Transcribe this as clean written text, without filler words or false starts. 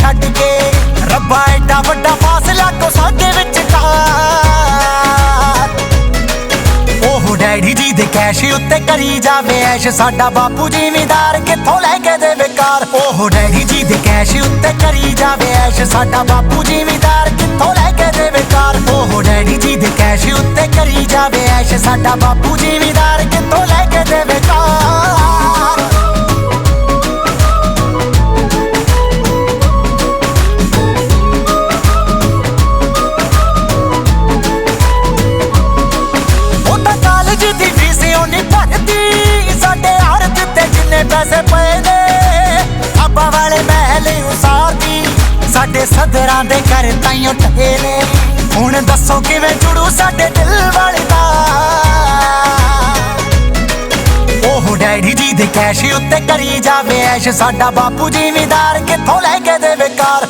ਛੱਡ ਕੇ। ਰੱਬਾ ਐਡਾ ਵੱਡਾ ਫਾਸਲਾ ਕੋ ਸਾਡੇ ਵਿਚਕਾਰ। ਉਹ ਡੈਡੀ ਜੀ ਦੇ ਕੈਸ਼ ਉੱਤੇ ਕਰੀ ਜਾਵੇ ਐਸ਼, ਸਾਡਾ ਬਾਪੂ ਜ਼ਿਮੀਂਦਾਰ ਕਿੱਥੋਂ ਲੈ ਕੇ ਦੇਵੇ ਕਾਰ। ਉਹ ਡੈਡੀ ਜੀ ਦੇ ਕੈਸ਼ ਉੱਤੇ ਕਰੀ ਜਾਵੇ ਐਸ਼, ਸਾਡਾ ਬਾਪੂ ਜ਼ਿਮੀਂਦਾਰ ਕਿੱਥੋਂ ਲੈ ਕੇ ਦੇਵੇ ਕਾਰ। ਉਹ ਡੈਡੀ ਜੀ ਦੇ ਕੈਸ਼ ਉੱਤੇ ਕਰੀ ਜਾਵੇ ਐਸ਼, ਸਾਡਾ ਬਾਪੂ ਜ਼ਿਮੀਂਦਾਰ ਕਿੱਥੋਂ ਲੈ ਕੇ ਦੇਵੇ ਕਾਰ। ਪੈਸੇ ਪਏ ਨੇ ਅੱਬਾ ਵਾਲੇ ਮਹਿਲ ਉਸਾਰਦੀ, ਸਾਡੇ ਸਦਰਾਂ ਦੇ ਘਰ ਤਾਈਓ ਢਹੇ ਨੇ। ਹੁਣ ਦੱਸੋ ਕਿਵੇਂ ਜੁੜੂ ਸਾਡੇ ਦਿਲ ਵਾਲੀ ਦਾ। ਉਹ ਡੈਡੀ ਜੀ ਦੇ ਕੈਸ਼ ਉੱਤੇ ਕਰੀ ਜਾਵੇ ਐਸ਼, ਸਾਡਾ ਬਾਪੂ ਜ਼ਿਮੀਂਦਾਰ ਕਿੱਥੋਂ ਲੈ ਕੇ ਦੇਵੇ ਕਾਰ।